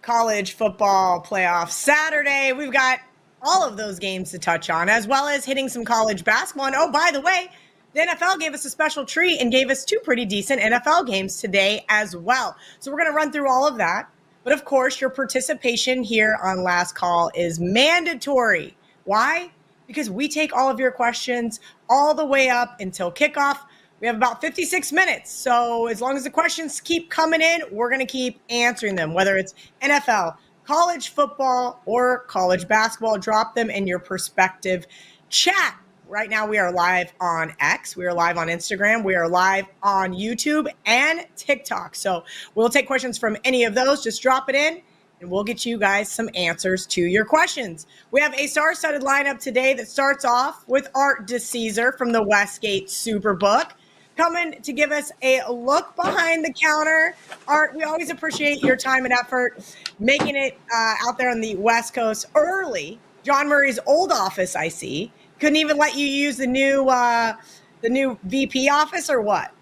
college football playoff Saturday. We've got all of those games to touch on, as well as hitting some college basketball. And oh, by the way, the NFL gave us a special treat and gave us two pretty decent NFL games today as well. So we're going to run through all of that. But of course, your participation here on Last Call is mandatory. Why? Because we take all of your questions all the way up until kickoff. We have about 56 minutes. So as long as the questions keep coming in, we're going to keep answering them, whether it's NFL, college football, or college basketball. Drop them in your perspective chat. Right now, we are live on X. We are live on Instagram. We are live on YouTube and TikTok. So we'll take questions from any of those. Just drop it in, and we'll get you guys some answers to your questions. We have a star-studded lineup today that starts off with Art DiCesare from the Westgate Superbook, coming to give us a look behind the counter. Art, we always appreciate your time and effort making it out there on the West Coast early. John Murray's old office, I see. Couldn't even let you use the new VP office, or what?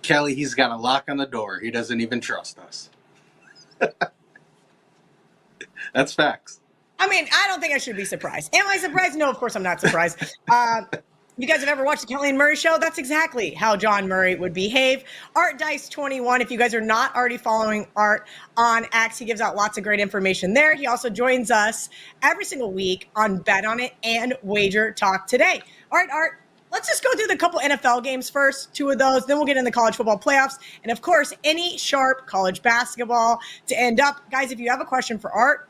Kelly, he's got a lock on the door. He doesn't even trust us. That's facts. I mean, I don't think I should be surprised. Am I surprised? No, of course I'm not surprised. You guys have ever watched the Kelly and Murray show? That's exactly how John Murray would behave. Art Dice 21. If you guys are not already following Art on X, he gives out lots of great information there. He also joins us every single week on Bet On It and Wager Talk Today. All right, Art, let's just go through the couple NFL games first, two of those. Then we'll get into the college football playoffs. And, of course, any sharp college basketball to end up. Guys, if you have a question for Art,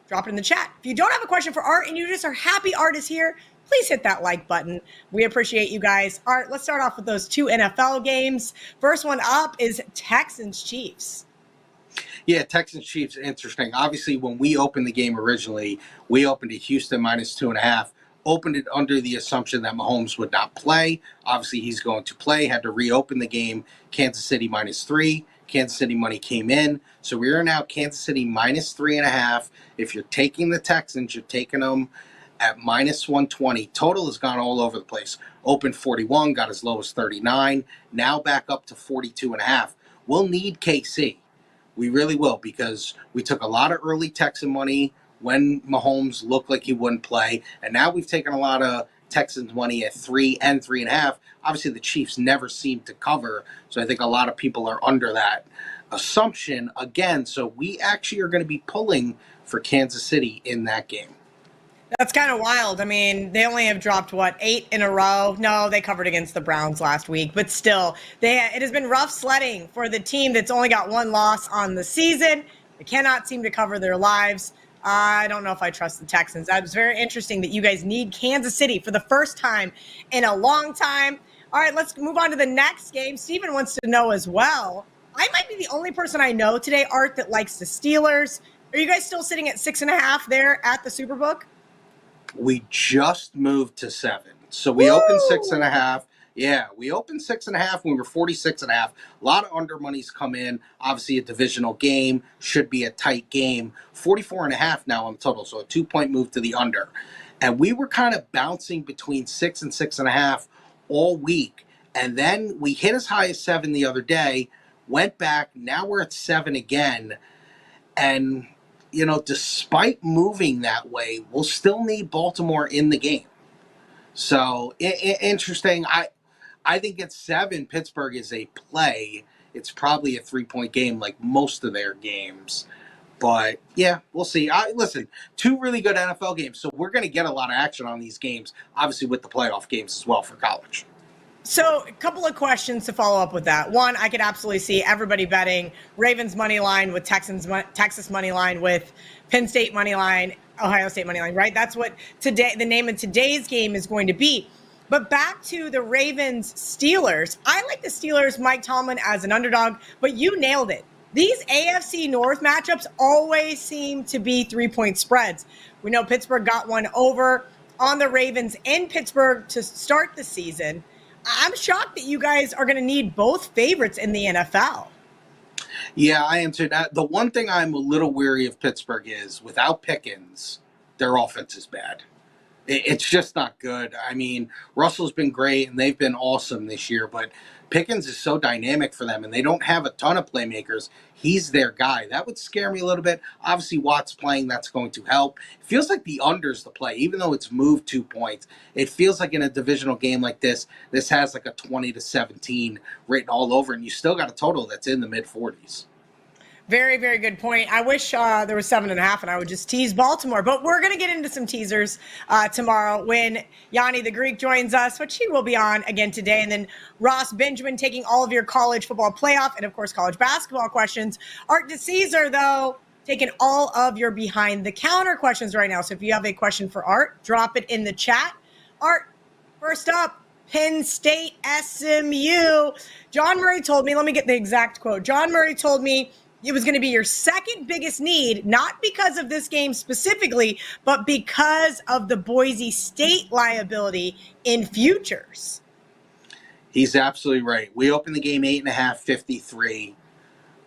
drop it in the chat. If you don't have a question for Art and you just are happy Art is here, please hit that like button. We appreciate you guys. All right, let's start off with those two NFL games. First one up is Texans-Chiefs. Yeah, Texans-Chiefs, interesting. Obviously, when we opened the game originally, we opened at Houston -2.5. Opened it under the assumption that Mahomes would not play. Obviously, he's going to play. Had to reopen the game. Kansas City -3. Kansas City money came in. So we are now Kansas City -3.5. If you're taking the Texans, you're taking them at -120. Total has gone all over the place. Opened 41, got as low as 39. Now back up to 42.5. We'll need KC. We really will, because we took a lot of early Texan money when Mahomes looked like he wouldn't play. And now we've taken a lot of Texans money at 3 and 3.5. Obviously, the Chiefs never seem to cover. So I think a lot of people are under that assumption again. So we actually are going to be pulling for Kansas City in that game. That's kind of wild. I mean, they only have dropped, 8 in a row? No, they covered against the Browns last week. But still, it has been rough sledding for the team that's only got one loss on the season. They cannot seem to cover their lives. I don't know if I trust the Texans. That was very interesting that you guys need Kansas City for the first time in a long time. All right, let's move on to the next game. Steven wants to know as well. I might be the only person I know today, Art, that likes the Steelers. Are you guys still sitting at 6.5 there at the Superbook? We just moved to 7. So we opened 6.5. Yeah, we opened 6.5 when we were 46.5. A lot of under monies come in. Obviously, a divisional game should be a tight game. 44.5 now on total, so a 2-point move to the under. And we were kind of bouncing between 6 and 6.5 all week. And then we hit as high as 7 the other day, went back. Now we're at 7 again. And despite moving that way, we'll still need Baltimore in the game. So, interesting. I think at 7, Pittsburgh is a play. It's probably a 3-point game like most of their games. But, yeah, we'll see. Listen, 2 really good NFL games, so we're going to get a lot of action on these games, obviously with the playoff games as well for college. So a couple of questions to follow up with that. One, I could absolutely see everybody betting Ravens money line with Texas money line with Penn State money line, Ohio State money line, right? That's what the name of today's game is going to be. But back to the Ravens-Steelers. I like the Steelers, Mike Tomlin, as an underdog, but you nailed it. These AFC North matchups always seem to be 3-point spreads. We know Pittsburgh got one over on the Ravens in Pittsburgh to start the season. I'm shocked that you guys are going to need both favorites in the NFL. Yeah, I am too. The one thing I'm a little weary of Pittsburgh is, without Pickens, their offense is bad. It's just not good. I mean, Russell's been great and they've been awesome this year, but Pickens is so dynamic for them and they don't have a ton of playmakers. He's their guy. That would scare me a little bit. Obviously, Watt's playing, that's going to help. It feels like the under's the play, even though it's moved 2 points. It feels like in a divisional game like this has like a 20-17 written all over, and you still got a total that's in the mid 40s. Very, very good point. I wish there was 7.5 and I would just tease Baltimore, but we're going to get into some teasers tomorrow when Gianni the Greek joins us, which he will be on again today. And then Ross Benjamin taking all of your college football playoff and, of course, college basketball questions. Art DiCesare, though, taking all of your behind the counter questions right now. So if you have a question for Art, drop it in the chat. Art, first up, Penn State SMU. John Murray told me, let me get the exact quote. John Murray told me it was going to be your second biggest need, not because of this game specifically, but because of the Boise State liability in futures. He's absolutely right. We opened the game 8.5, 53.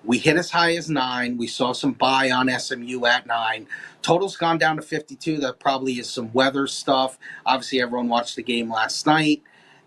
We hit as high as 9. We saw some buy on SMU at 9. Total's gone down to 52. That probably is some weather stuff. Obviously, everyone watched the game last night,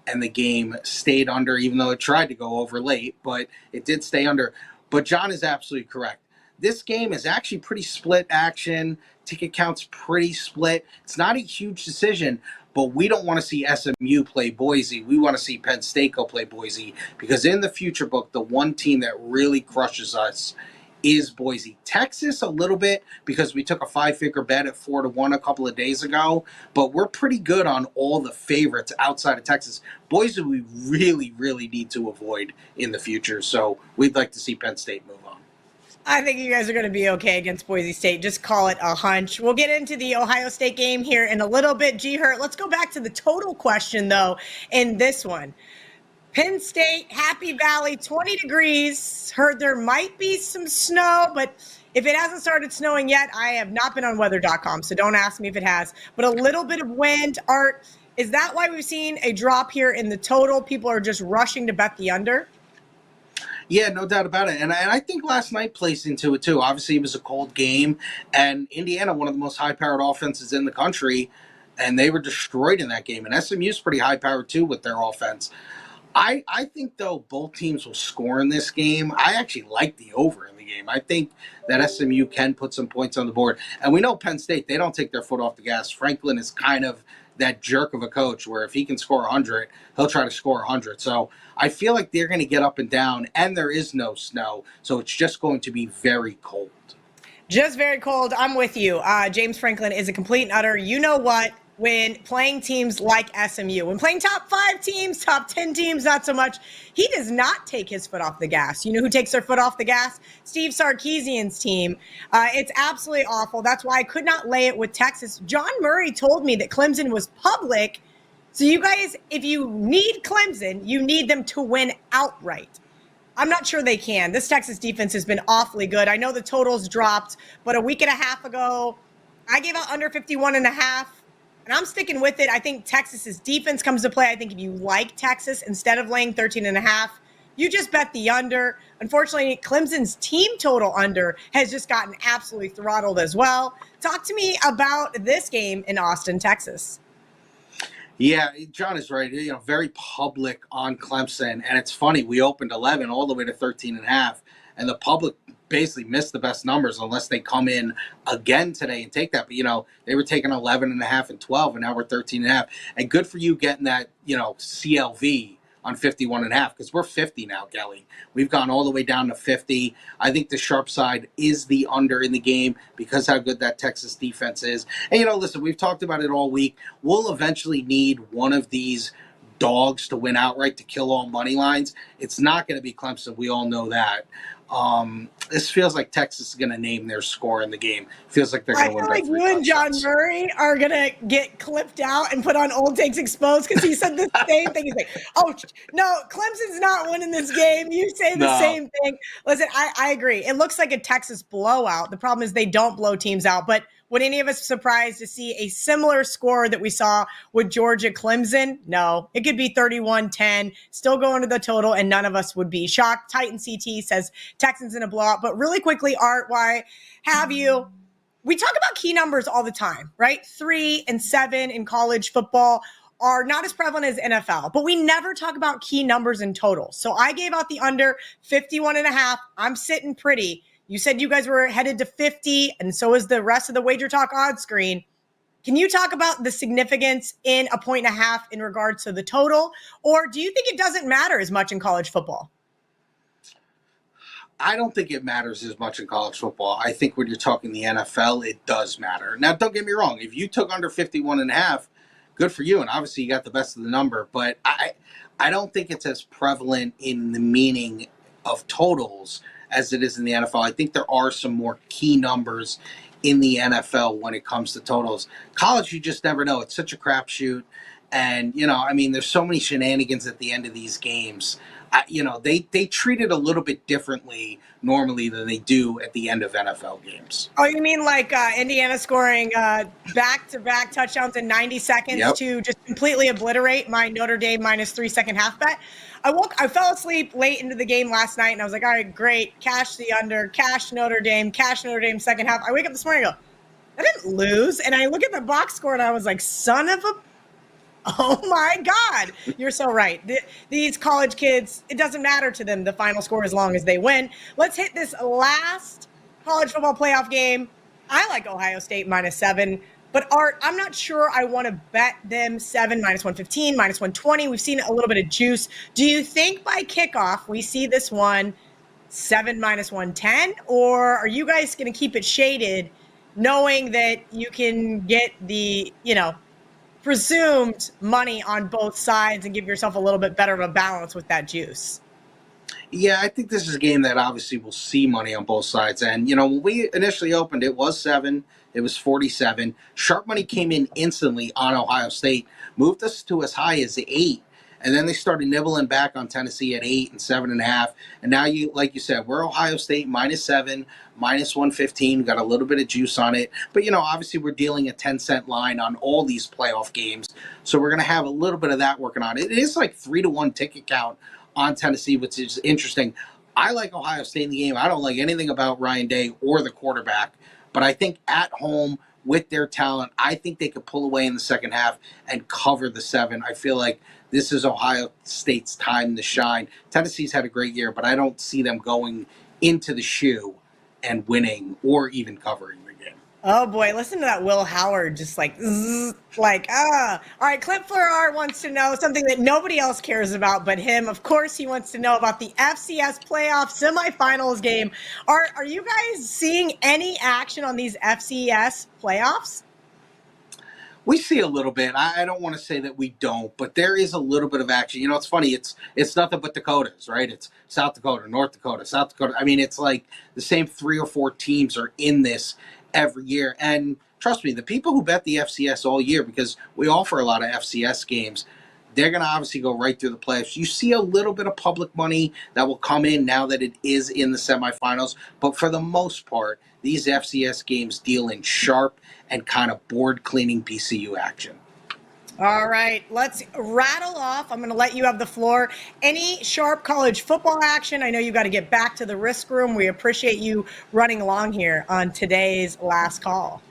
and the game stayed under, even though it tried to go over late, but it did stay under. But John is absolutely correct. This game is actually pretty split action. Ticket count's pretty split. It's not a huge decision, but we don't want to see SMU play Boise. We want to see Penn State go play Boise, because in the future book, the one team that really crushes us is Boise. Texas a little bit, because we took a 5-figure bet at 4-1 a couple of days ago, but we're pretty good on all the favorites outside of Texas. Boise we really, really need to avoid in the future, so we'd like to see Penn State move on. I think you guys are going to be okay against Boise State. Just call it a hunch. We'll get into the Ohio State game here in a little bit. G-Hurt, let's go back to the total question, though, in this one. Penn State, Happy Valley, 20 degrees. Heard there might be some snow, but if it hasn't started snowing yet, I have not been on weather.com, so don't ask me if it has. But a little bit of wind. Art, is that why we've seen a drop here in the total? People are just rushing to bet the under? Yeah, no doubt about it. And I think last night plays into it, too. Obviously, it was a cold game, and Indiana, one of the most high-powered offenses in the country, and they were destroyed in that game. And SMU's pretty high-powered, too, with their offense. I think, though, both teams will score in this game. I actually like the over in the game. I think that SMU can put some points on the board. And we know Penn State, they don't take their foot off the gas. Franklin is kind of that jerk of a coach where if he can score 100, he'll try to score 100. So I feel like they're going to get up and down, and there is no snow. So it's just going to be very cold. Just very cold. I'm with you. James Franklin is a complete and utter you-know-what when playing teams like SMU. When playing top 5 teams, top 10 teams, not so much. He does not take his foot off the gas. You know who takes their foot off the gas? Steve Sarkisian's team. It's absolutely awful. That's why I could not lay it with Texas. John Murray told me that Clemson was public. So you guys, if you need Clemson, you need them to win outright. I'm not sure they can. This Texas defense has been awfully good. I know the totals dropped, but a week and a half ago, I gave out under 51.5, and I'm sticking with it. I think Texas's defense comes to play. I think if you like Texas, instead of laying 13.5, you just bet the under. Unfortunately, Clemson's team total under has just gotten absolutely throttled as well. Talk to me about this game in Austin, Texas. Yeah, John is right. You know, very public on Clemson. And it's funny, we opened 11 all the way to 13.5, and the public basically missed the best numbers unless they come in again today and take that. But, you know, they were taking 11.5 and 12, and now we're 13.5. And good for you getting that, you know, CLV on 51.5, because we're 50 now, Kelly. We've gone all the way down to 50. I think the sharp side is the under in the game because how good that Texas defense is. And, you know, listen, we've talked about it all week. We'll eventually need one of these dogs to win outright to kill all money lines. It's not going to be Clemson. We all know that. This feels like Texas is going to name their score in the game. Feels like they're going to win by 3 touchdowns. I feel like you and John Murray are going to get clipped out and put on Old Takes Exposed because he said the same thing. He's like, oh, no, Clemson's not winning this game. You say the same thing. Listen, I agree. It looks like a Texas blowout. The problem is they don't blow teams out. But would any of us surprised to see a similar score that we saw with Georgia Clemson? No. It could be 31-10, still going to the total, and none of us would be shocked. Titan CT says Texans in a blowout. But really quickly, Art, why have you? we talk about key numbers all the time, right? 3 and 7 in college football are not as prevalent as NFL, but we never talk about key numbers in total. So I gave out the under 51.5. I'm sitting pretty. You said you guys were headed to 50, and so is the rest of the WagerTalk odds screen. Can you talk about the significance in a 1.5 in regards to the total? Or do you think it doesn't matter as much in college football? I don't think it matters as much in college football. I think when you're talking the NFL, it does matter. Now, don't get me wrong. If you took under 51.5, good for you. And obviously you got the best of the number. But I don't think it's as prevalent in the meaning of totals as it is in the NFL. I think there are some more key numbers in the NFL when it comes to totals. College, you just never know. It's such a crapshoot. And, there's so many shenanigans at the end of these games. They treat it a little bit differently normally than they do at the end of NFL games. Oh, you mean like Indiana scoring back-to-back touchdowns in 90 seconds to just completely obliterate my Notre Dame -3 second half bet? I fell asleep late into the game last night, and I was like, all right, great, cash the under, cash Notre Dame second half. I wake up this morning and go, I didn't lose. And I look at the box score, and I was like, son of a... Oh my God, you're so right. These college kids, it doesn't matter to them the final score as long as they win. Let's hit this last college football playoff game. I like Ohio State -7, but Art, I'm not sure I want to bet them 7 -115, -120. We've seen a little bit of juice. Do you think by kickoff we see this one 7 -110, or are you guys going to keep it shaded knowing that you can get the, presumed money on both sides and give yourself a little bit better of a balance with that juice? Yeah, I think this is a game that obviously will see money on both sides. And, when we initially opened, it was 7. It was 47. Sharp money came in instantly on Ohio State, moved us to as high as 8. And then they started nibbling back on Tennessee at 8 and 7.5. And now, like you said, we're Ohio State -7, -115. Got a little bit of juice on it. But, obviously we're dealing a 10-cent line on all these playoff games. So we're going to have a little bit of that working on it. It is like 3-1 ticket count on Tennessee, which is interesting. I like Ohio State in the game. I don't like anything about Ryan Day or the quarterback. But I think at home with their talent, I think they could pull away in the second half and cover the 7. I feel like this is Ohio State's time to shine. Tennessee's had a great year, but I don't see them going into the shoe and winning or even covering the game. Oh boy, listen to that Will Howard just like, zzz, All right, Clip for Art wants to know something that nobody else cares about but him. Of course, he wants to know about the FCS playoff semifinals game. Are you guys seeing any action on these FCS playoffs? We see a little bit. I don't want to say that we don't, but there is a little bit of action. It's funny. It's nothing but Dakotas, right? It's South Dakota, North Dakota, South Dakota. It's like the same 3 or 4 teams are in this every year. And trust me, the people who bet the FCS all year, because we offer a lot of FCS games, they're going to obviously go right through the playoffs. You see a little bit of public money that will come in now that it is in the semifinals. But for the most part, these FCS games deal in sharp and kind of board-cleaning PCU action. All right, let's rattle off. I'm going to let you have the floor. Any sharp college football action? I know you got to get back to the risk room. We appreciate you running along here on today's last call.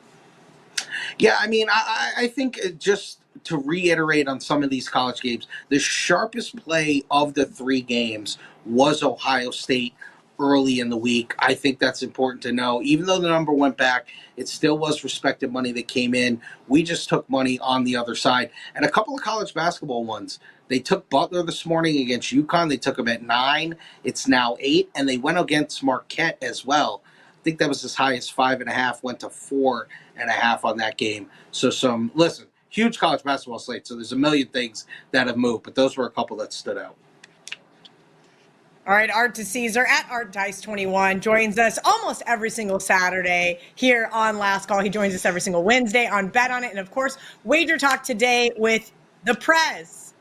Yeah, I think just to reiterate on some of these college games, the sharpest play of the 3 games was Ohio State early in the week. I think that's important to know. Even though the number went back, it still was respected money that came in. We just took money on the other side. And a couple of college basketball ones. They took Butler this morning against UConn. They took them at 9. It's now 8. And they went against Marquette as well. I think that was as high as 5.5, went to 4.5 on that game. So listen, huge college basketball slate. So there's a million things that have moved, but those were a couple that stood out. All right, Art DiCesare at ArtDice21 joins us almost every single Saturday here on Last Call. He joins us every single Wednesday on Bet On It. And, of course, WagerTalk today with the Prez.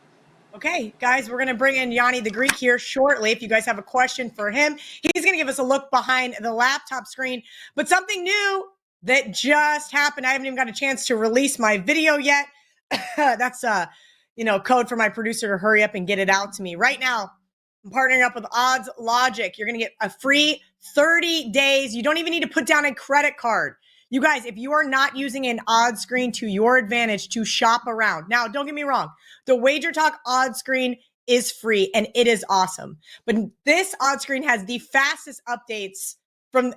Okay, guys, we're going to bring in Gianni the Greek here shortly. If you guys have a question for him, he's going to give us a look behind the laptop screen. But something new that just happened. I haven't even got a chance to release my video yet. That's, code for my producer to hurry up and get it out to me. Right now, I'm partnering up with Odds Logic. You're going to get a free 30 days. You don't even need to put down a credit card. You guys, if you are not using an odds screen to your advantage to shop around, now don't get me wrong, the WagerTalk odds screen is free and it is awesome. But this odds screen has the fastest updates from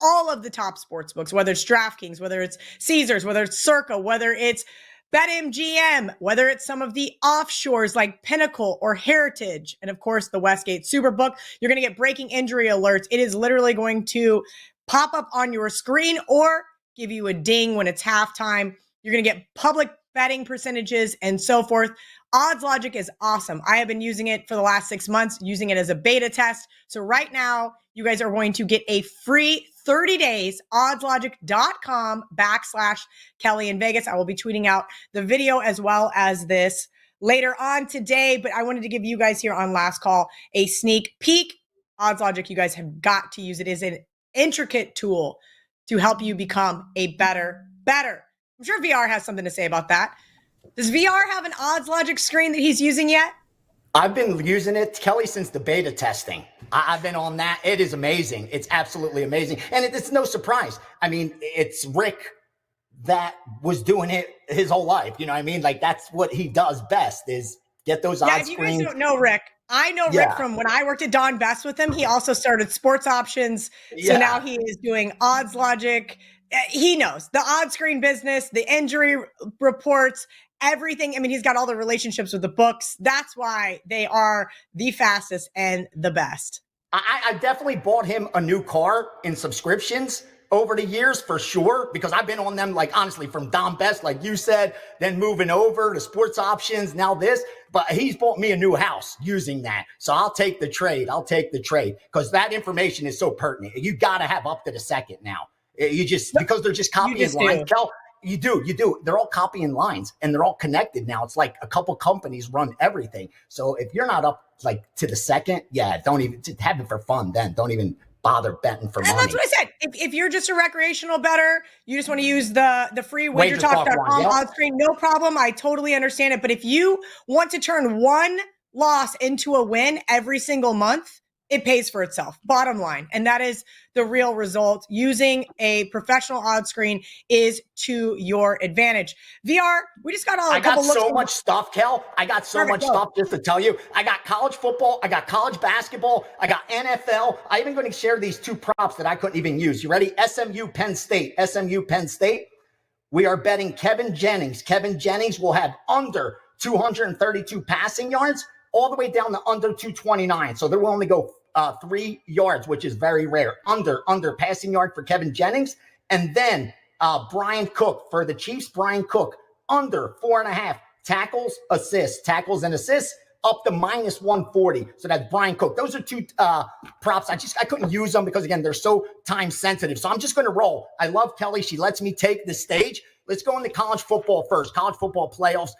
all of the top sports books, whether it's DraftKings, whether it's Caesars, whether it's Circa, whether it's BetMGM, whether it's some of the offshores like Pinnacle or Heritage, and of course the Westgate Superbook. You're going to get breaking injury alerts. It is literally going to pop up on your screen or give you a ding when it's halftime. You're going to get public betting percentages and so forth. Odds Logic is awesome. I have been using it for the last 6 months, using it as a beta test. So right now, you guys are going to get a free 30 days, oddslogic.com/KellyInVegas. I will be tweeting out the video as well as this later on today, but I wanted to give you guys here on Last Call a sneak peek. Odds Logic, you guys have got to use it. It is an intricate tool to help you become a better. I'm sure VR has something to say about that. Does VR have an Odds Logic screen that he's using yet? I've been using it, Kelly, since the beta testing. I've been on that. It is amazing. It's absolutely amazing. And it's no surprise. I mean, it's Rick that was doing it his whole life. You know what I mean? Like, that's what he does best is get those odds screens. If you guys don't know Rick, I know Rick from when I worked at Don Best with him. He also started Sports Options. So now he is doing Odds Logic. He knows the odds screen business, the injury reports, everything. I mean, he's got all the relationships with the books. That's why they are the fastest and the best. I definitely bought him a new car in subscriptions over the years for sure, because I've been on them, like, honestly, from Don Best, like you said, then moving over to Sports Options, now this. But he's bought me a new house using that. So I'll take the trade. Because that information is so pertinent. You got to have up to the second now. You just, because they're just copying lines. Kel, you do. They're all copying lines and they're all connected now. It's like a couple companies run everything. So if you're not up like to the second, don't even, just have it for fun then. Don't even bother betting for money. And that's what I said. If you're just a recreational bettor, you just want to use the free WagerTalk.com odds screen, no problem. I totally understand it. But if you want to turn one loss into a win every single month, it pays for itself, bottom line. And that is the real result. Using a professional odds screen is to your advantage. VR, we just got I got so much stuff, Kel. I got so much stuff just to tell you. I got college football. I got college basketball. I got NFL. I'm even going to share these two props that I couldn't even use. You ready? SMU Penn State. We are betting Kevin Jennings. Kevin Jennings will have under 232 passing yards, all the way down to under 229. So they're willing to go 3 yards, which is very rare. Under passing yard for Kevin Jennings. And then Brian Cook for the Chiefs. Brian Cook under 4.5 tackles and assists up to minus 140. So that's Brian Cook. Those are two props. I couldn't use them because, again, they're so time sensitive. So I'm just going to roll. I love Kelly. She lets me take the stage. Let's go into college football first. College football playoffs.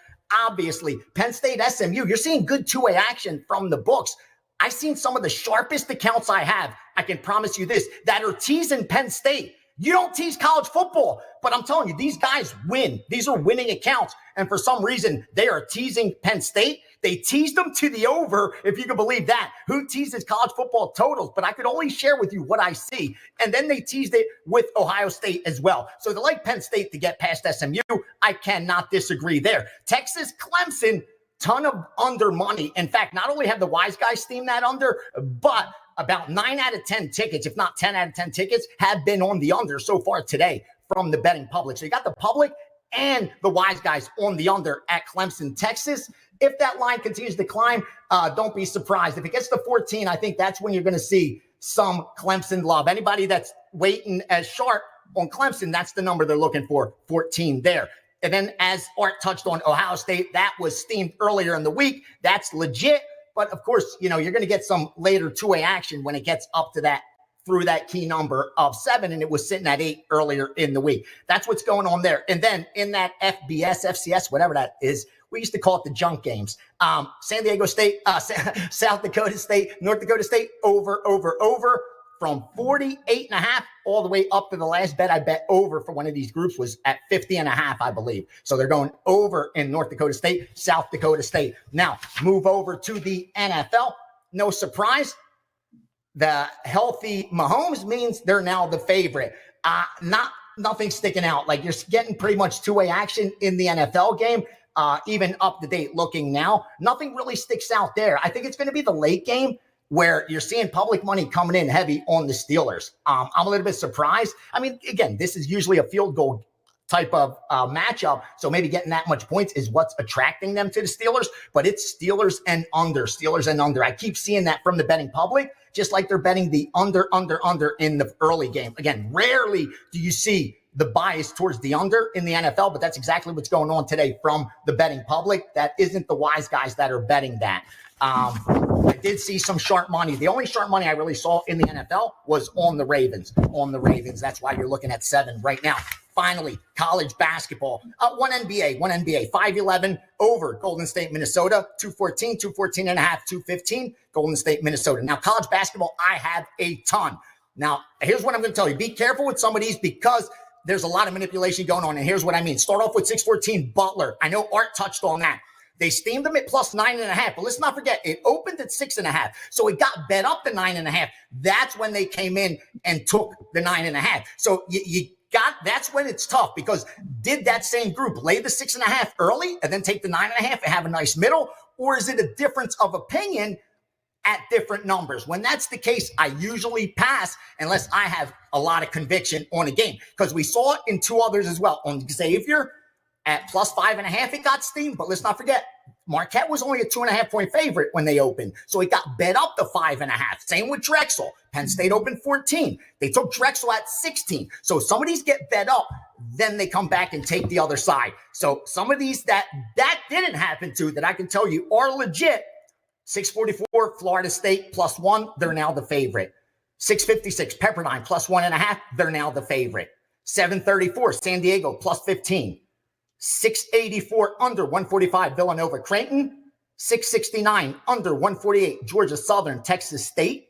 Obviously, Penn State, SMU, you're seeing good two-way action from the books. I've seen some of the sharpest accounts I have. I can promise you this, that are teasing Penn State. You don't tease college football, but I'm telling you, these guys win. These are winning accounts. And for some reason, they are teasing Penn State. They teased them to the over, if you can believe that. Who teases college football totals? But I could only share with you what I see. And then they teased it with Ohio State as well. So they like Penn State to get past SMU. I cannot disagree there. Texas, Clemson, ton of under money. In fact, not only have the wise guys steamed that under, but about 9 out of 10 tickets, if not 10 out of 10 tickets, have been on the under so far today from the betting public. So you got the public and the wise guys on the under at Clemson, Texas. If that line continues to climb, don't be surprised. If it gets to 14, I think that's when you're going to see some Clemson love. Anybody that's waiting as sharp on Clemson, that's the number they're looking for, 14 there. And then as Art touched on Ohio State, that was steamed earlier in the week. That's legit. But of course, you know, you're going to get some later two-way action when it gets up to that, through that key number of 7, and it was sitting at 8 earlier in the week. That's what's going on there. And then in that FBS, FCS, whatever that is, we used to call it the junk games. San Diego State, South Dakota State, North Dakota State, over, from 48.5 all the way up to the last bet I bet over for one of these groups was at 50.5, I believe. So they're going over in North Dakota State, South Dakota State. Now, move over to the NFL. No surprise. The healthy Mahomes means they're now the favorite. Not nothing sticking out. Like, you're getting pretty much two-way action in the NFL game. Even up to date looking now, nothing really sticks out there. I think it's going to be the late game where you're seeing public money coming in heavy on the Steelers. I'm a little bit surprised. I mean, again, this is usually a field goal type of matchup, so maybe getting that much points is what's attracting them to the Steelers, but it's Steelers and under. I keep seeing that from the betting public, just like they're betting the under in the early game. Again, rarely do you see the bias towards the under in the NFL, but that's exactly what's going on today from the betting public. That isn't the wise guys that are betting that. I did see some sharp money. The only sharp money I really saw in the NFL was on the Ravens. That's why you're looking at 7 right now. Finally, college basketball. One NBA. 5-11 over Golden State, Minnesota. 214, 214 and a half, 215. Golden State, Minnesota. Now, college basketball, I have a ton. Now, here's what I'm going to tell you. Be careful with some of these because there's a lot of manipulation going on. And here's what I mean. Start off with 614 Butler. I know Art touched on that. They steamed them at plus 9.5, but let's not forget it opened at 6.5. So it got bet up to 9.5. That's when they came in and took the 9.5. So that's when it's tough, because did that same group lay the 6.5 early and then take the 9.5 and have a nice middle? Or is it a difference of opinion at different numbers? When that's the case, I usually pass unless I have a lot of conviction on a game, because we saw it in 2 others as well. On Xavier at plus 5.5, it got steamed, but let's not forget Marquette was only a 2.5 point favorite when they opened. So it got bet up to 5.5. Same with Drexel. Penn State opened 14. They took Drexel at 16. So some of these get bet up, then they come back and take the other side. So some of these that didn't happen to, that I can tell you are legit. 644 Florida State plus 1. They're now the favorite. 656 Pepperdine plus 1.5. They're now the favorite. 734 San Diego plus 15. 684 under 145 Villanova Creighton. 669 under 148 Georgia Southern Texas State.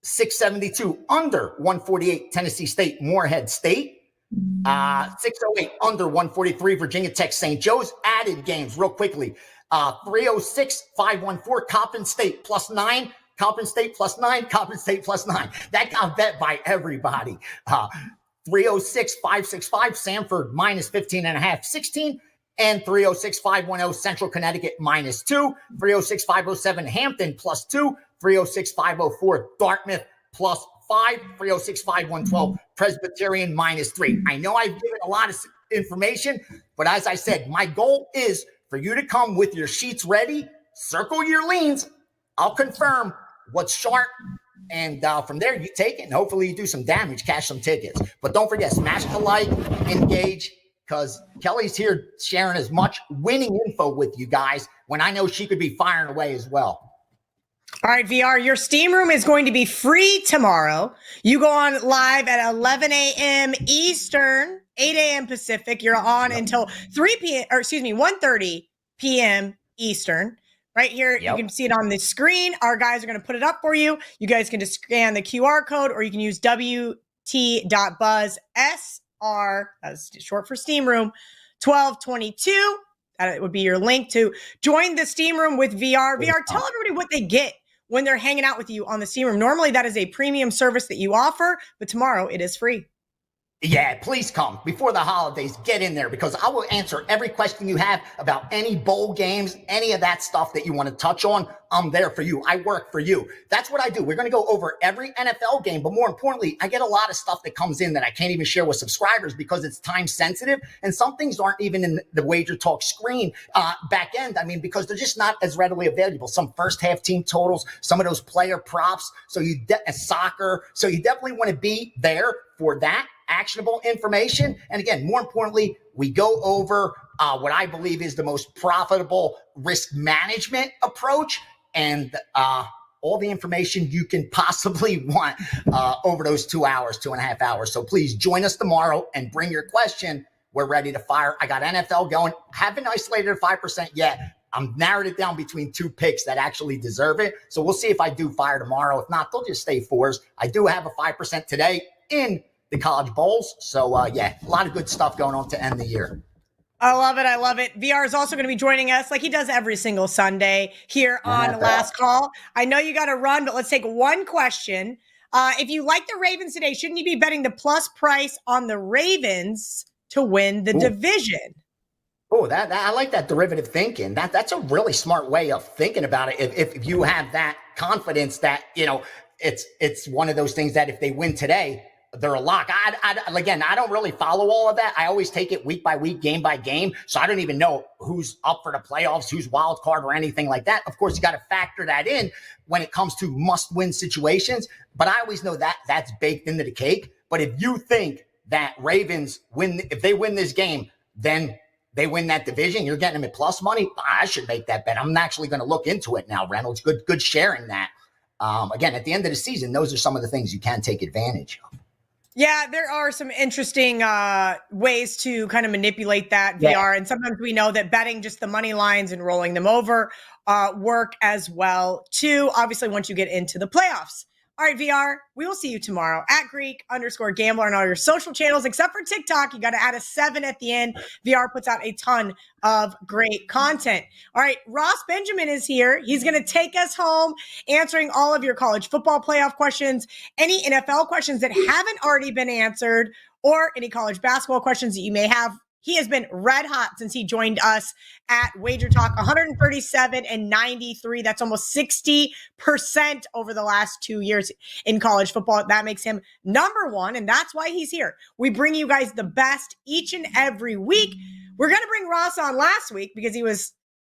672 under 148 Tennessee State Morehead State. 608 under 143 Virginia Tech St. Joe's. Added games real quickly. 306 514 Coppin State plus 9. Coppin State plus 9. Coppin State plus 9. That got bet by everybody. 306 565 Sanford minus 15.5, 16. And 306 510 Central Connecticut minus 2. 306 507 Hampton plus 2. 306 504 Dartmouth plus 5. 306 5112 Presbyterian minus 3. I know I've given a lot of information, but as I said, my goal is for you to come with your sheets ready, circle your leans. I'll confirm what's sharp, and from there you take it, and hopefully you do some damage, cash some tickets. But don't forget, smash the like, engage, because Kelly's here sharing as much winning info with you guys when I know she could be firing away as well. All right, VR, your Steam Room is going to be free tomorrow. You go on live at 11 a.m. Eastern, 8 a.m. Pacific. You're on until 1:30 p.m. Eastern. Right here, you can see it on the screen. Our guys are going to put it up for you. You guys can just scan the QR code, or you can use WT.Buzz SR, that's short for Steam Room, 1222. That would be your link to join the Steam Room with VR. VR, tell everybody what they get when they're hanging out with you on the Steam Room. Normally, that is a premium service that you offer, but tomorrow it is free. Yeah, please come before the holidays. Get in there, because I will answer every question you have about any bowl games, any of that stuff that you want to touch on. I'm there for you. I work for you. That's what I do. We're going to go over every NFL game, but more importantly, I get a lot of stuff that comes in that I can't even share with subscribers because it's time sensitive, and some things aren't even in the WagerTalk screen back end. I mean, because they're just not as readily available. Some first half team totals, some of those player props. So soccer. So you definitely want to be there for that actionable information. And again, more importantly, we go over what I believe is the most profitable risk management approach, and all the information you can possibly want over those 2.5 hours. So please join us tomorrow and bring your question. We're ready to fire. I got NFL going. Haven't isolated 5% yet. I'm narrowed it down between 2 picks that actually deserve it. So we'll see if I do fire tomorrow. If not, they'll just stay 4s. I do have a 5% today in the college bowls. So yeah, a lot of good stuff going on to end the year. I love it. I love it. VR is also going to be joining us like he does every single Sunday here on Last Call. I know you got to run, but let's take one question. If you like the Ravens today, shouldn't you be betting the plus price on the Ravens to win the division? Oh, that I like that derivative thinking. That's a really smart way of thinking about it. If you have that confidence that, it's one of those things that if they win today, they're a lock. Again, I don't really follow all of that. I always take it week by week, game by game. So I don't even know who's up for the playoffs, who's wild card or anything like that. Of course, you got to factor that in when it comes to must-win situations. But I always know that that's baked into the cake. But if you think that Ravens win, if they win this game, then they win that division, you're getting them at plus money. I should make that bet. I'm actually going to look into it now, Reynolds. Good sharing that. Again, at the end of the season, those are some of the things you can take advantage of. Yeah, there are some interesting ways to kind of manipulate that VR. And sometimes we know that betting just the money lines and rolling them over work as well, too. Obviously, once you get into the playoffs. All right, VR, we will see you tomorrow at Greek_Gambler on all your social channels, except for TikTok. You got to add a 7 at the end. VR puts out a ton of great content. All right, Ross Benjamin is here. He's going to take us home answering all of your college football playoff questions, any NFL questions that haven't already been answered, or any college basketball questions that you may have. He has been red hot since he joined us at WagerTalk, 137-93. That's almost 60% over the last 2 years in college football. That makes him number one, and that's why he's here. We bring you guys the best each and every week. We're going to bring Ross on last week because he was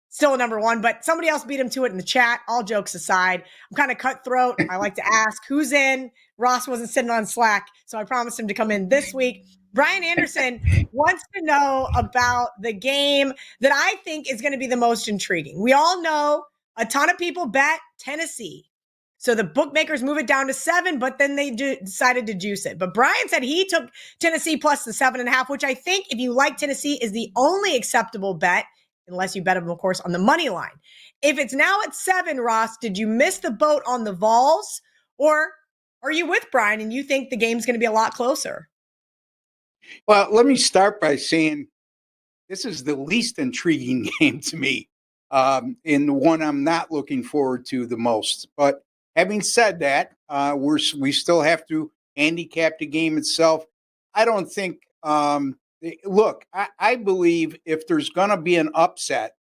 still number one, but somebody else beat him to it in the chat. All jokes aside, I'm kind of cutthroat. I like to ask who's in. Ross wasn't sitting on Slack, so I promised him to come in this week. Brian Anderson wants to know about the game that I think is going to be the most intriguing. We all know a ton of people bet Tennessee. So the bookmakers move it down to 7, but then they decided to juice it. But Brian said he took Tennessee plus the 7.5, which I think if you like Tennessee is the only acceptable bet, unless you bet them, of course, on the money line. If it's now at 7, Ross, did you miss the boat on the Vols? Or are you with Brian and you think the game's going to be a lot closer? Well, let me start by saying this is the least intriguing game to me, and the one I'm not looking forward to the most. But having said that, we still have to handicap the game itself. I don't think. Look, I believe if there's going to be an upset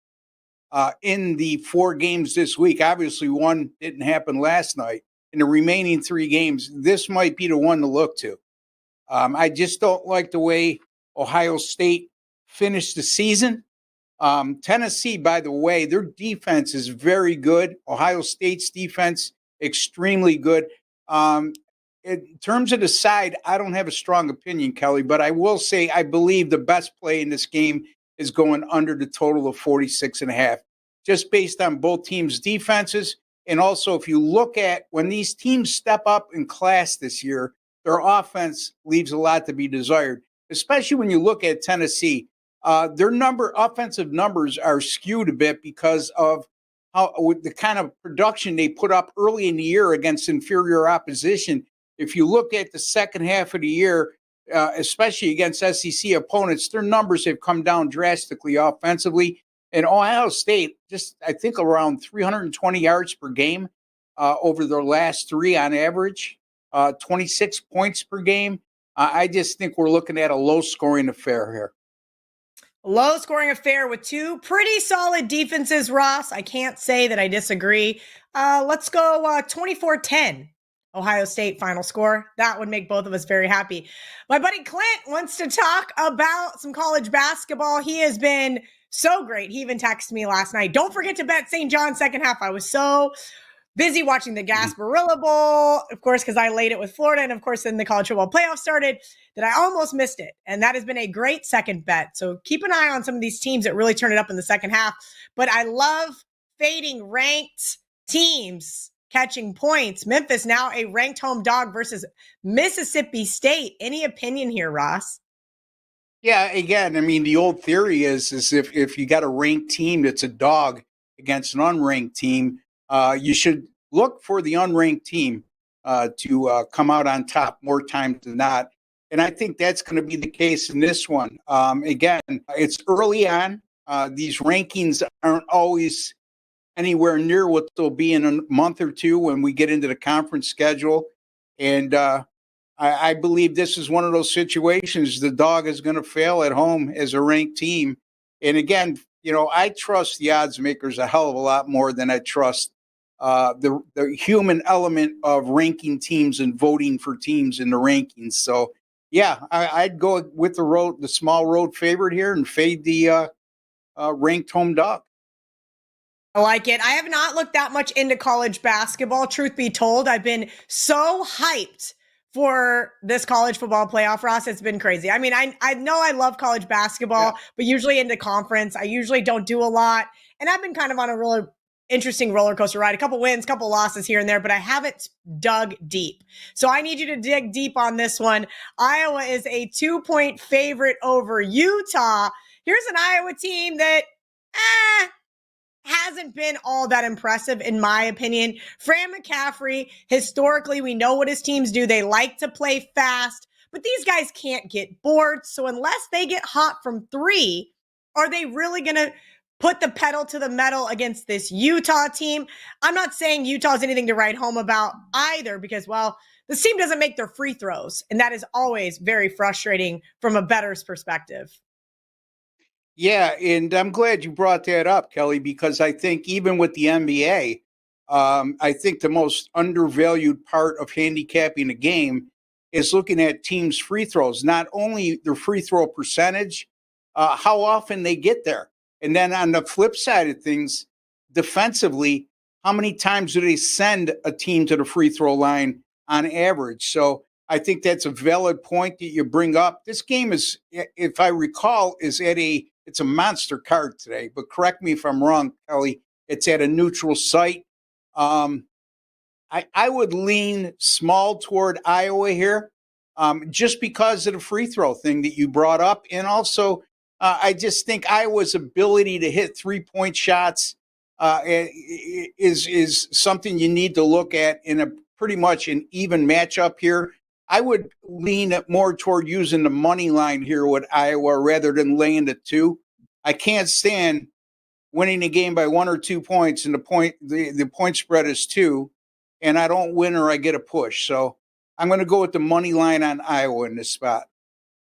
in the 4 games this week, obviously one didn't happen last night. In the remaining 3 games, this might be the one to look to. I just don't like the way Ohio State finished the season. Tennessee, by the way, their defense is very good. Ohio State's defense, extremely good. In terms of the side, I don't have a strong opinion, Kelly, but I will say I believe the best play in this game is going under the total of 46.5, just based on both teams' defenses. And also, if you look at when these teams step up in class this year, their offense leaves a lot to be desired, especially when you look at Tennessee. Their offensive numbers are skewed a bit because of the kind of production they put up early in the year against inferior opposition. If you look at the second half of the year, especially against SEC opponents, their numbers have come down drastically offensively. And Ohio State, just I think around 320 yards per game over their last 3 on average. 26 points per game. I just think we're looking at a low-scoring affair here. Low-scoring affair with 2 pretty solid defenses, Ross. I can't say that I disagree. Let's go 24-10, Ohio State final score. That would make both of us very happy. My buddy Clint wants to talk about some college basketball. He has been so great. He even texted me last night. Don't forget to bet St. John's second half. I was so busy watching the Gasparilla Bowl, of course, because I laid it with Florida. And of course, then the college football playoff started, that I almost missed it. And that has been a great second bet. So keep an eye on some of these teams that really turn it up in the second half. But I love fading ranked teams catching points. Memphis now a ranked home dog versus Mississippi State. Any opinion here, Ross? Yeah, again, I mean, the old theory is if you got a ranked team that's a dog against an unranked team, you should look for the unranked team to come out on top more times than not. And I think that's going to be the case in this one. Again, it's early on. These rankings aren't always anywhere near what they'll be in a month or two when we get into the conference schedule. And I believe this is one of those situations the dog is going to fail at home as a ranked team. And again, I trust the odds makers a hell of a lot more than I trust the human element of ranking teams and voting for teams in the rankings. So, yeah, I'd go with the small road favorite here and fade the ranked home dog. I like it. I have not looked that much into college basketball. Truth be told, I've been so hyped for this college football playoff, Ross. It's been crazy. I mean, I know I love college basketball, but usually into conference, I usually don't do a lot. And I've been kind of on a really interesting roller coaster ride, a couple wins, couple losses here and there, but I haven't dug deep. So I need you to dig deep on this one. Iowa is a 2-point favorite over Utah. Here's an Iowa team that, hasn't been all that impressive, in my opinion. Fran McCaffrey, historically, we know what his teams do. They like to play fast, but these guys can't get bored. So unless they get hot from three, are they really going to put the pedal to the metal against this Utah team? I'm not saying Utah's anything to write home about either because, well, this team doesn't make their free throws, and that is always very frustrating from a bettor's perspective. Yeah, and I'm glad you brought that up, Kelly, because I think even with the NBA, I think the most undervalued part of handicapping a game is looking at teams' free throws, not only their free throw percentage, how often they get there. And then on the flip side of things, defensively, how many times do they send a team to the free throw line on average? So I think that's a valid point that you bring up. This game is, if I recall, it's a monster card today, but correct me if I'm wrong, Kelly. It's at a neutral site. I would lean small toward Iowa here, just because of the free throw thing that you brought up. And also, I just think Iowa's ability to hit 3-point shots is something you need to look at in a pretty much an even matchup here. I would lean more toward using the money line here with Iowa rather than laying the 2. I can't stand winning a game by 1 or 2 points, and the point spread is 2, and I don't win or I get a push. So I'm going to go with the money line on Iowa in this spot.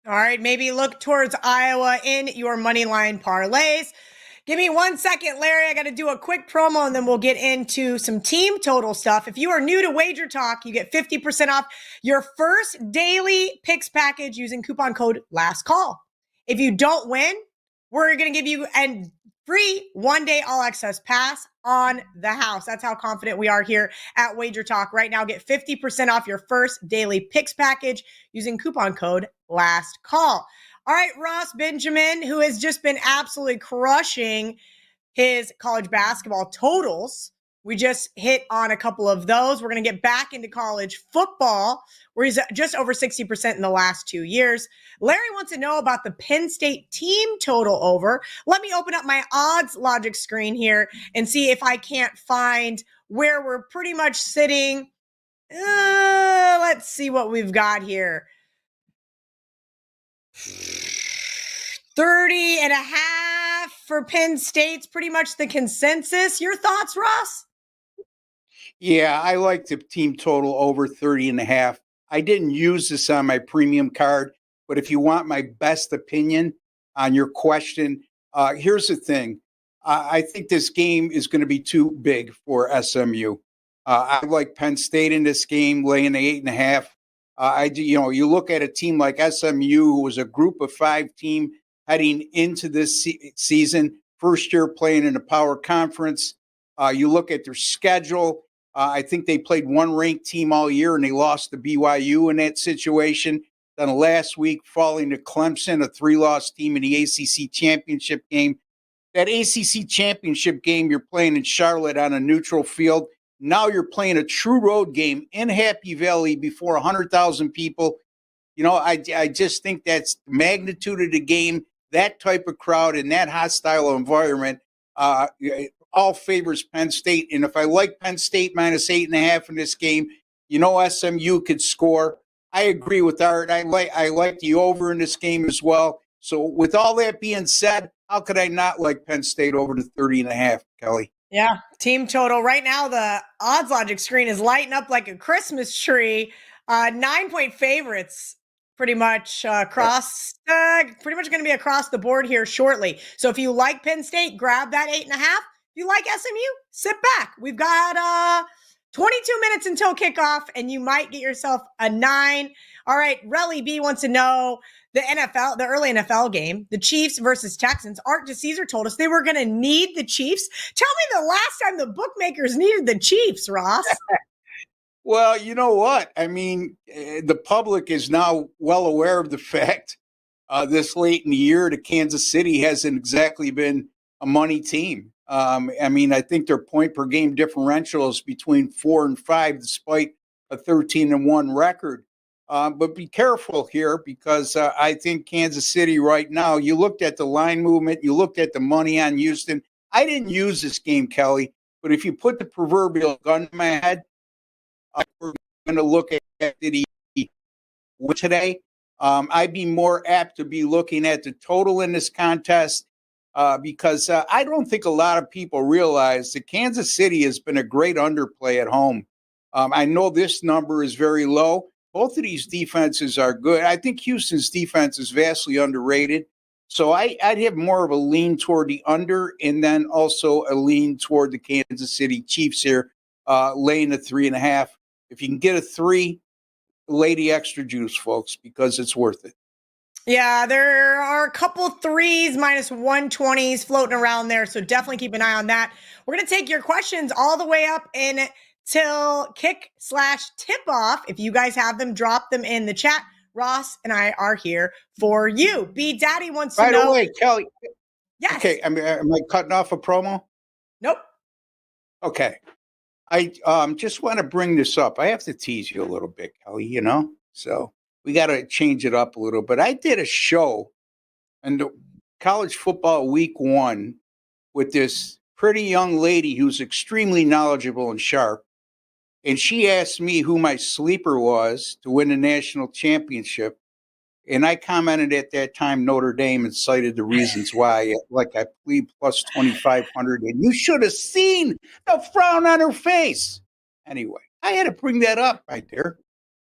All right, maybe look towards Iowa in your money line parlays. Give me 1 second, Larry. I got to do a quick promo and then we'll get into some team total stuff. If you are new to WagerTalk, you get 50% off your first daily picks package using coupon code LASTCALL. If you don't win, we're going to give you a free 1-day all access pass on the house. That's how confident we are here at WagerTalk. Right now, get 50% off your first daily picks package using coupon code LASTCALL. All right, Ross Benjamin, who has just been absolutely crushing his college basketball totals. We just hit on a couple of those. We're going to get back into college football, where he's just over 60% in the last 2 years. Larry wants to know about the Penn State team total over. Let me open up my odds logic screen here and see if I can't find where we're pretty much sitting. Let's see what we've got here. 30.5 for Penn State's pretty much the consensus. Your thoughts, Ross? Yeah, I like the team total over 30.5. I didn't use this on my premium card, but if you want my best opinion on your question, here's the thing. I think this game is going to be too big for SMU. I like Penn State in this game, laying the 8.5. You look at a team like SMU, who was a group of 5 team heading into this season, first year playing in a power conference. You look at their schedule. I think they played one ranked team all year and they lost to BYU in that situation. Then last week, falling to Clemson, a 3-loss team in the ACC championship game. That ACC championship game, you're playing in Charlotte on a neutral field. Now you're playing a true road game in Happy Valley before 100,000 people. I just think that's the magnitude of the game, that type of crowd in that hostile environment, all favors Penn State. And if I like Penn State minus 8.5 in this game, SMU could score. I agree with Art. I like the over in this game as well. So with all that being said, how could I not like Penn State over to 30.5, Kelly? Yeah, team total. Right now, the odds logic screen is lighting up like a Christmas tree. 9-point favorites pretty much pretty much going to be across the board here shortly. So if you like Penn State, grab that 8.5. If you like SMU, sit back. We've got 22 minutes until kickoff, and you might get yourself a 9. All right, Relly B wants to know the early NFL game, the Chiefs versus Texans. Art DiCesare told us they were going to need the Chiefs. Tell me the last time the bookmakers needed the Chiefs, Ross. Well, you know what? I mean, the public is now well aware of the fact this late in the year that Kansas City hasn't exactly been a money team. I mean, I think their point per game differential is between 4 and 5, despite a 13-1 record. But be careful here, because I think Kansas City right now, you looked at the line movement, you looked at the money on Houston. I didn't use this game, Kelly, but if you put the proverbial gun in my head, we're going to look at the today. I'd be more apt to be looking at the total in this contest because I don't think a lot of people realize that Kansas City has been a great underplay at home. I know this number is very low. Both of these defenses are good. I think Houston's defense is vastly underrated. So I'd have more of a lean toward the under, and then also a lean toward the Kansas City Chiefs here, laying the 3.5. If you can get a 3, lay the extra juice, folks, because it's worth it. Yeah, there are a couple 3s minus 120s floating around there, so definitely keep an eye on that. We're going to take your questions all the way up until kick/tip-off. If you guys have them, drop them in the chat. Ross and I are here for you. B Daddy wants to know. By the way, Kelly. Yes. Okay, am I cutting off a promo? Nope. Okay. I just want to bring this up. I have to tease you a little bit, Kelly, so we got to change it up a little. But I did a show in the college football week 1 with this pretty young lady who's extremely knowledgeable and sharp. And she asked me who my sleeper was to win the national championship. And I commented at that time Notre Dame and cited the reasons why, like I plead plus 2,500. And you should have seen the frown on her face. Anyway, I had to bring that up right there.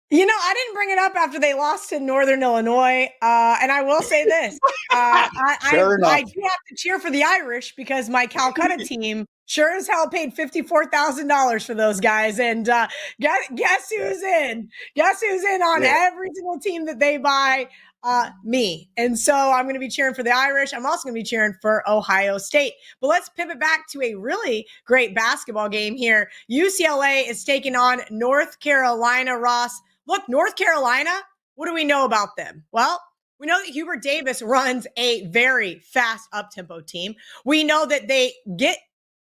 I didn't bring it up after they lost to Northern Illinois. And I will say this. I do have to cheer for the Irish because my Calcutta team sure as hell paid $54,000 for those guys. And guess who's in? Guess who's in on every single team that they buy? Me. And so I'm going to be cheering for the Irish. I'm also going to be cheering for Ohio State. But let's pivot back to a really great basketball game here. UCLA is taking on North Carolina. Ross, look, North Carolina, what do we know about them? Well, we know that Hubert Davis runs a very fast up-tempo team. We know that they get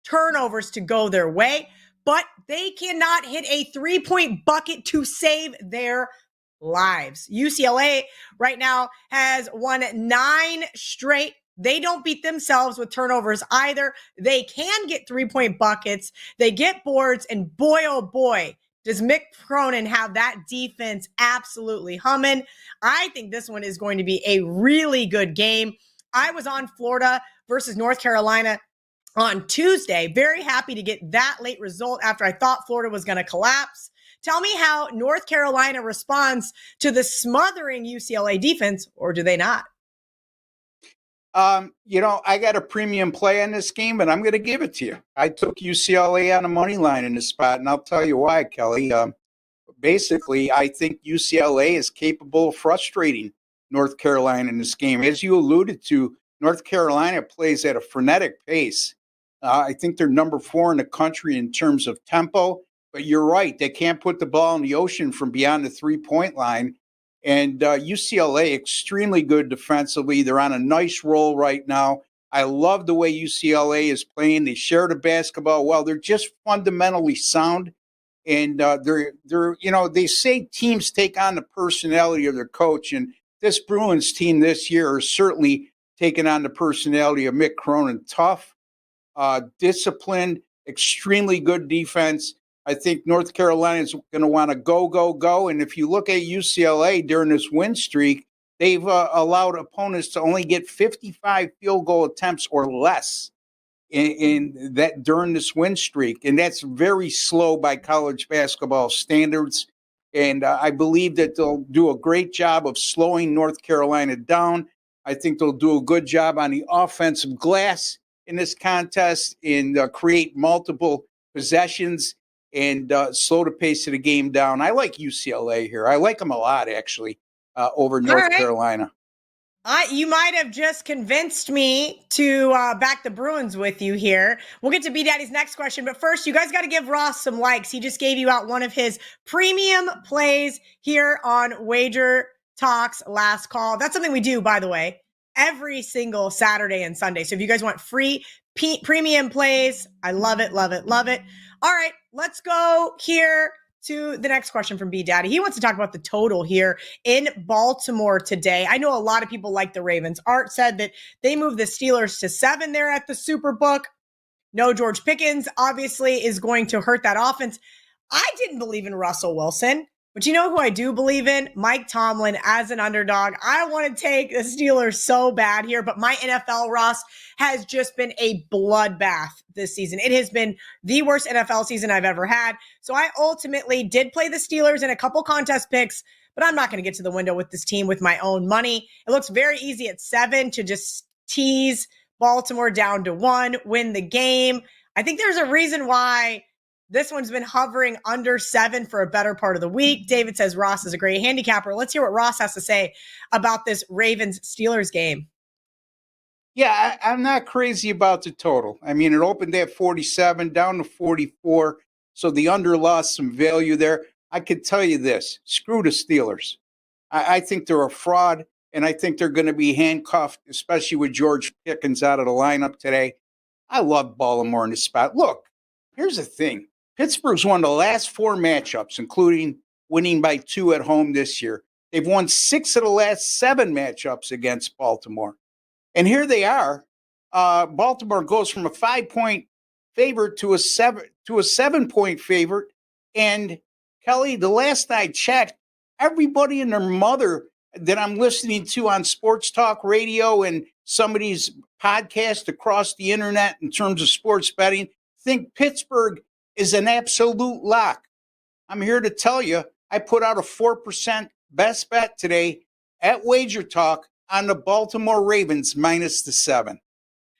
turnovers to go their way, but they cannot hit a 3-point bucket to save their lives. UCLA right now has won 9 straight. They don't beat themselves with turnovers either. They can get 3-point buckets. They get boards, and boy, oh boy, does Mick Cronin have that defense absolutely humming. I think this one is going to be a really good game. I was on Florida versus North Carolina on Tuesday. Very happy to get that late result after I thought Florida was going to collapse. Tell me how North Carolina responds to the smothering UCLA defense, or do they not? I got a premium play on this game, and I'm going to give it to you. I took UCLA on a money line in this spot, and I'll tell you why, Kelly. Basically, I think UCLA is capable of frustrating North Carolina in this game. As you alluded to, North Carolina plays at a frenetic pace. I think they're number 4 in the country in terms of tempo, but you're right. They can't put the ball in the ocean from beyond the 3-point line. And UCLA, extremely good defensively. They're on a nice roll right now. I love the way UCLA is playing. They share the basketball well. They're just fundamentally sound. And they say teams take on the personality of their coach. And this Bruins team this year is certainly taking on the personality of Mick Cronin. Tough, disciplined, extremely good defense. I think North Carolina is going to want to go. And if you look at UCLA during this win streak, they've allowed opponents to only get 55 field goal attempts or less in that during this win streak. And that's very slow by college basketball standards. And I believe that they'll do a great job of slowing North Carolina down. I think they'll do a good job on the offensive glass in this contest and create multiple possessions and slow the pace of the game down. I like UCLA here. I like them a lot, actually, over North Carolina. You might have just convinced me to back the Bruins with you here. We'll get to B Daddy's next question, but first, you guys got to give Ross some likes. He just gave you out one of his premium plays here on Wager Talk's Last Call. That's something we do, by the way, every single Saturday and Sunday. So if you guys want free premium plays, I love it, love it, love it. All right, let's go here to the next question from B Daddy. He wants to talk about the total here in Baltimore today. I know a lot of people like the Ravens. Art said that they moved the Steelers to 7 there at the Superbook. No George Pickens obviously is going to hurt that offense. I didn't believe in Russell Wilson, but you know who I do believe in? Mike Tomlin as an underdog. I want to take the Steelers so bad here, but my NFL, Ross, has just been a bloodbath this season. It has been the worst NFL season I've ever had. So I ultimately did play the Steelers in a couple contest picks, but I'm not going to get to the window with this team with my own money. It looks very easy at 7 to just tease Baltimore down to 1, win the game. I think there's a reason why this one's been hovering under 7 for a better part of the week. David says Ross is a great handicapper. Let's hear what Ross has to say about this Ravens-Steelers game. Yeah, I'm not crazy about the total. I mean, it opened at 47, down to 44, so the under lost some value there. I could tell you this, screw the Steelers. I think they're a fraud, and I think they're going to be handcuffed, especially with George Pickens out of the lineup today. I love Baltimore in this spot. Look, here's the thing. Pittsburgh's won the last 4 matchups, including winning by 2 at home this year. They've won 6 of the last 7 matchups against Baltimore. And here they are. Baltimore goes from a 5-point favorite to a 7-point favorite. And Kelly, the last I checked, everybody and their mother that I'm listening to on sports talk radio and somebody's podcast across the internet in terms of sports betting think Pittsburgh is an absolute lock. I'm here to tell you, I put out a 4% best bet today at WagerTalk on the Baltimore Ravens minus the 7.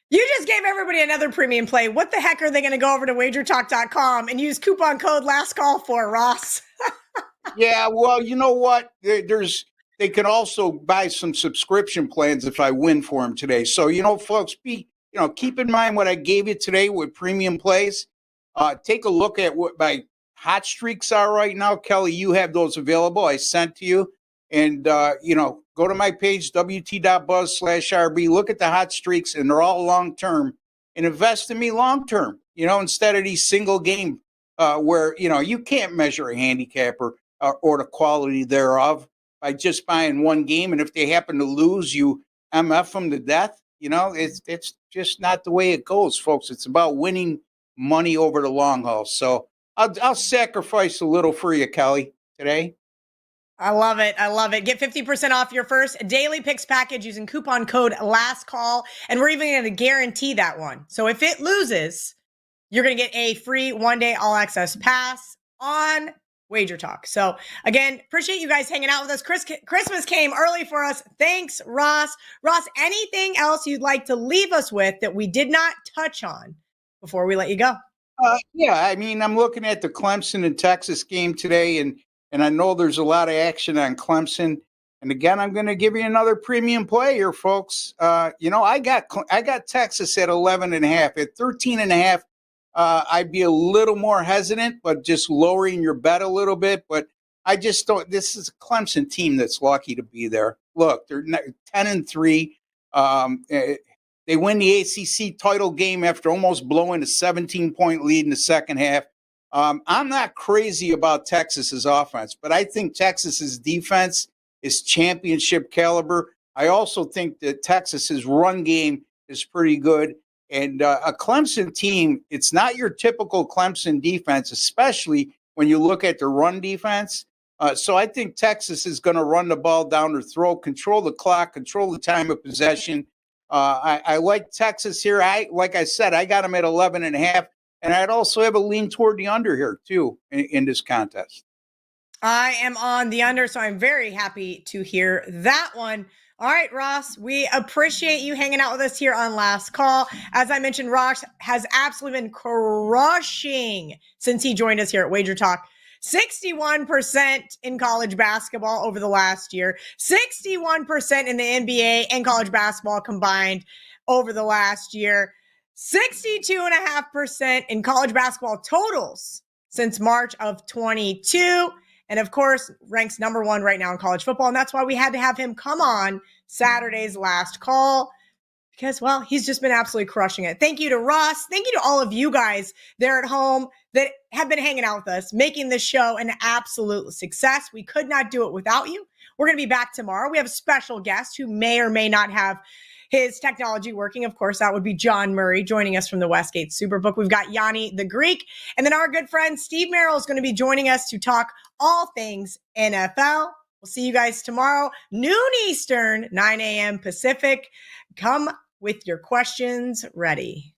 You just gave everybody another premium play. What the heck are they going to go over to wagertalk.com and use coupon code Last Call for, Ross? Yeah, well, you know what? They can also buy some subscription plans if I win for them today. So, folks, keep in mind what I gave you today with premium plays. Take a look at what my hot streaks are right now. Kelly, you have those available. I sent to you. And, go to my page, wt.buzz/RB. Look at the hot streaks, and they're all long-term. And invest in me long-term, instead of these single game where, you can't measure a handicapper or the quality thereof by just buying one game. And if they happen to lose, you MF them to death. It's just not the way it goes, folks. It's about winning money over the long haul. So I'll sacrifice a little for you, Kelly, today. I love it. I love it. Get 50% off your first daily picks package using coupon code Last Call. And we're even going to guarantee that one. So if it loses, you're going to get a free 1-day all access pass on Wager Talk. So again, appreciate you guys hanging out with us. Christmas came early for us. Thanks, Ross. Ross, anything else you'd like to leave us with that we did not touch on before we let you go? Yeah, I mean, I'm looking at the Clemson and Texas game today, and I know there's a lot of action on Clemson. And again, I'm going to give you another premium play here, folks. I got Texas at 11.5. At 13.5, I'd be a little more hesitant, but just lowering your bet a little bit. But I just don't. This is a Clemson team that's lucky to be there. Look, they're 10-3. They win the ACC title game after almost blowing a 17-point lead in the second half. I'm not crazy about Texas's offense, but I think Texas's defense is championship caliber. I also think that Texas's run game is pretty good. And a Clemson team, it's not your typical Clemson defense, especially when you look at the run defense. So I think Texas is going to run the ball down their throat, control the clock, control the time of possession. I like Texas here. Like I said, I got them at 11.5. And I'd also have a lean toward the under here, too, in this contest. I am on the under, so I'm very happy to hear that one. All right, Ross, we appreciate you hanging out with us here on Last Call. As I mentioned, Ross has absolutely been crushing since he joined us here at WagerTalk. 61% in college basketball over the last year, 61% in the NBA and college basketball combined over the last year, 62.5% in college basketball totals since March of 22. And of course, ranks number one right now in college football. And that's why we had to have him come on Saturday's Last Call because, well, he's just been absolutely crushing it. Thank you to Ross. Thank you to all of you guys there at home that have been hanging out with us, making this show an absolute success. We could not do it without you. We're going to be back tomorrow. We have a special guest who may or may not have his technology working. Of course, that would be John Murray joining us from the Westgate Superbook. We've got Gianni the Greek. And then our good friend Steve Merrill is going to be joining us to talk all things NFL. We'll see you guys tomorrow, noon Eastern, 9 a.m. Pacific. Come with your questions ready.